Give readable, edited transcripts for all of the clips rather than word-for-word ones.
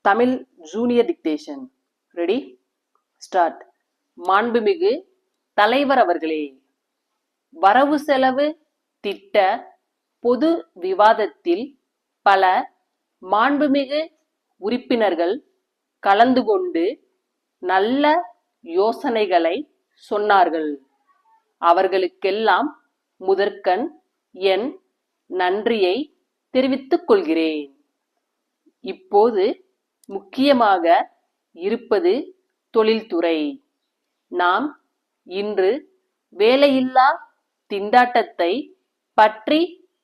Tamil junior dictation. Ready, start. மாண்புமிகு தலைவர் அவர்களே, வரவு செலவு திட்ட பொது விவாதத்தில் பல மாண்புமிகு உறுப்பினர்கள் கலந்து கொண்டு நல்ல யோசனைகளை சொன்னார்கள். அவர்களுக்கெல்லாம் முதற்கண் என் நன்றியை தெரிவித்துக் கொள்கிறேன். இப்போது முக்கியமாக இருப்பது தொழில்துறை. நாம் இன்று வேலையில்லா திண்டாட்டத்தை பற்றி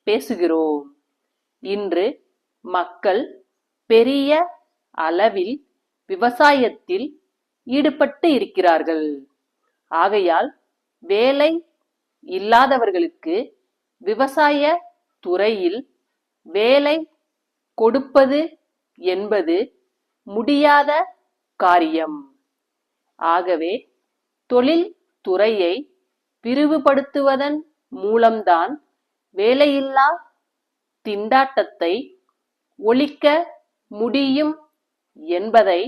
பேசுகிறோம். இன்று மக்கள் பெரிய அளவில் விவசாயத்தில் ஈடுபட்டு இருக்கிறார்கள். ஆகையால் வேலை இல்லாதவர்களுக்கு விவசாய துறையில் வேலை கொடுப்பது என்பது முடியாத காரியம். ஆகவே தொழில் துறையை விரிவுபடுத்துவதன் மூலம்தான் வேலையில்லா திண்டாட்டத்தை ஒழிக்க முடியும் என்பதை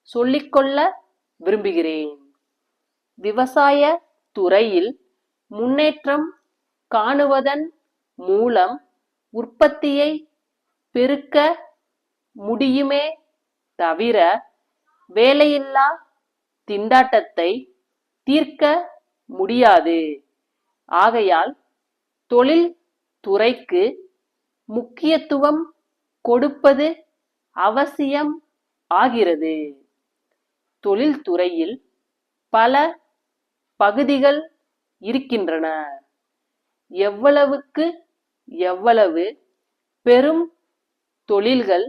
சொல்லிக்கொள்ள விரும்புகிறேன். விவசாய துறையில் முன்னேற்றம் காணுவதன் மூலம் உற்பத்தியை பெருக்க முடியுமே தவிர வேலையில்லா திண்டாட்டத்தை தீர்க்க முடியாது. ஆகையால் தொழில் துறைக்கு முக்கியத்துவம் கொடுப்பது அவசியம் ஆகிறது. தொழில்துறையில் பல பகுதிகள் இருக்கின்றன. எவ்வளவுக்கு எவ்வளவு பெரும் தொழில்கள்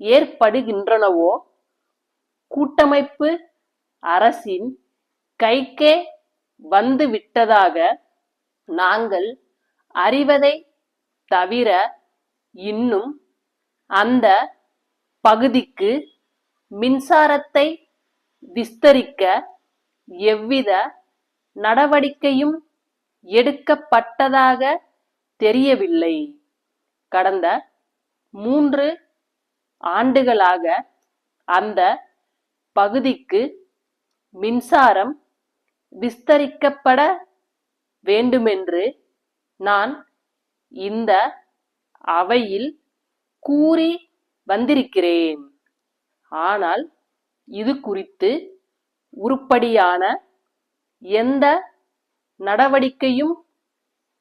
ஏற்படுகின்றனவோ கூட்டமைப்பு அரசின் கைக்கே வந்து விட்டதாக நாங்கள் அறிவதை தவிர இன்னும் அந்த பகுதிக்கு மின்சாரத்தை விஸ்தரிக்க எவ்வித நடவடிக்கையும் எடுக்கப்பட்டதாக தெரியவில்லை. கடந்த 3 ஆண்டுகளாக அந்த பகுதிக்கு மின்சாரம் விஸ்தரிக்கப்பட வேண்டுமென்று நான் இந்த அவையில் கூறி வந்திருக்கிறேன். ஆனால் இது குறித்து உருப்படியான எந்த நடவடிக்கையும்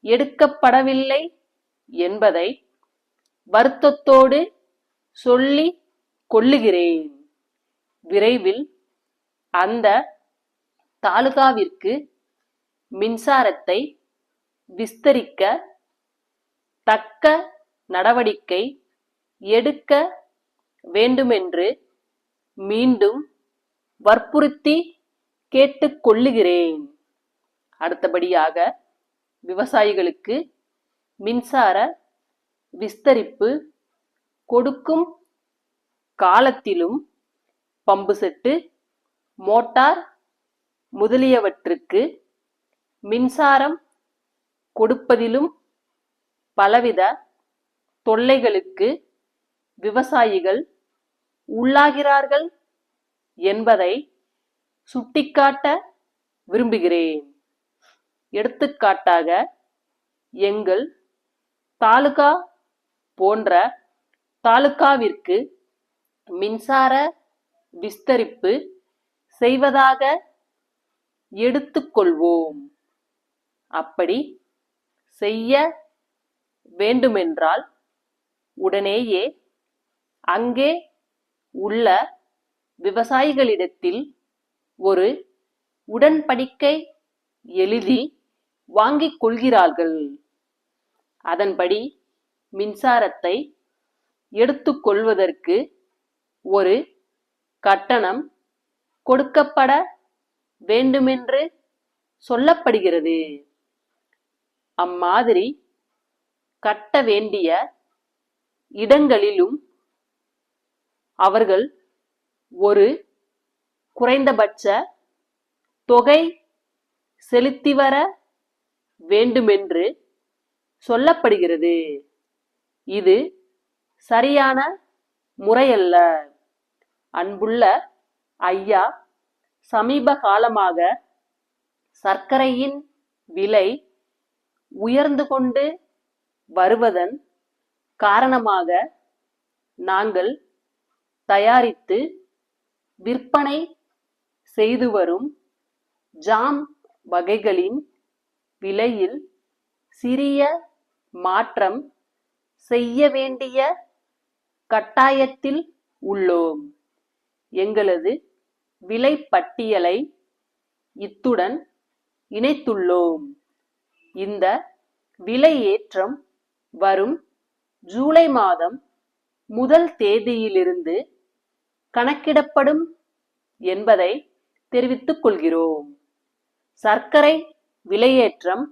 எடுக்கப்படவில்லை என்பதை வருத்தத்தோடு சொல்லிக் கொள்ளுகிறேன். விரைவில் அந்த தாலுகாவிற்கு மின்சாரத்தை விஸ்தரிக்க தக்க நடவடிக்கை எடுக்க வேண்டுமென்று மீண்டும் வற்புறுத்தி கேட்டுக்கொள்ளுகிறேன். அடுத்தபடியாக விவசாயிகளுக்கு மின்சார விஸ்தரிப்பு கொடுக்கும் காலத்திலும் பம்பு செட்டு, மோட்டார் முதலியவற்றுக்கு மின்சாரம் கொடுப்பதிலும் பலவித தொல்லைகளுக்கு விவசாயிகள் உள்ளாகிறார்கள் என்பதை சுட்டிக்காட்ட விரும்புகிறேன். எடுத்துக்காட்டாக, எங்கள் தாலுகா போன்ற தாலுகாவிற்கு மின்சார விஸ்தரிப்பு செய்வதாக எடுத்துக்கொள்வோம். அப்படி செய்ய வேண்டுமென்றால் உடனேயே அங்கே உள்ள விவசாயிகளிடத்தில் ஒரு உடன்படிக்கை எழுதி வாங்கிக் கொள்கிறார்கள். அதன்படி மின்சாரத்தை எடுத்துக்கொள்வதற்கு ஒரு கட்டணம் கொடுக்கப்பட வேண்டுமென்று சொல்லப்படுகிறது. அம்மாதிரி கட்ட வேண்டிய இடங்களிலும் அவர்கள் ஒரு குறைந்தபட்ச தொகை செலுத்தி வர வேண்டுமென்று சொல்லப்படுகிறது. இது சரியான முறையல்ல. அன்புள்ள ஐயா, சமீப காலமாக சர்க்கரையின் விலை உயர்ந்து கொண்டு வருவதன் காரணமாக நாங்கள் தயாரித்து விற்பனை செய்து வரும் ஜாம் வகைகளின் விலையில் சிறிய மாற்றம் செய்ய வேண்டிய கட்டாயத்தில் உள்ளோம். எங்களது விலைப்பட்டியலை இத்துடன் இணைத்துள்ளோம். இந்த விலையேற்றம் வரும் ஜூலை மாதம் 1 தேதியிலிருந்து கணக்கிடப்படும் என்பதை தெரிவித்துக் கொள்கிறோம். சர்க்கரை விலையேற்றம்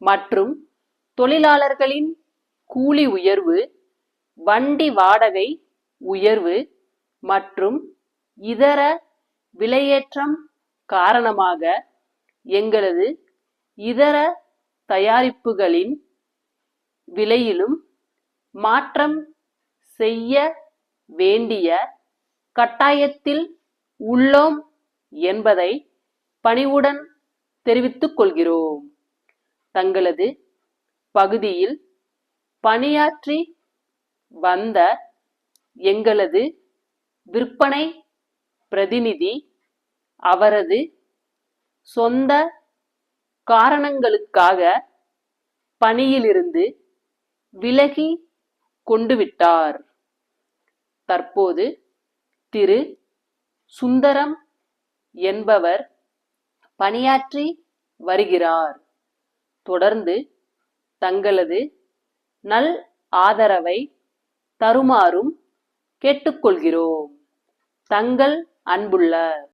மற்றும் தொழிலாளர்களின் கூலி உயர்வு, வண்டி வாடகை உயர்வு மற்றும் இதர விலையேற்றம் காரணமாக எங்களது இதர தயாரிப்புகளின் விலையிலும் மாற்றம் செய்ய வேண்டிய கட்டாயத்தில் உள்ளோம் என்பதை பணிவுடன் தெரிவித்துக் கொள்கிறோம். தங்களது பகுதியில் பணியாற்றி வந்த எங்களது விற்பனை பிரதிநிதி அவரது சொந்த காரணங்களுக்காக பணியிலிருந்து விலகி கொண்டுவிட்டார். தற்போது திரு சுந்தரம் என்பவர் பணியாற்றி வருகிறார். தொடர்ந்து தங்களது நல் ஆதரவை தருமாறும் கேட்டுக்கொள்கிறோம். தங்கள் அன்புள்ள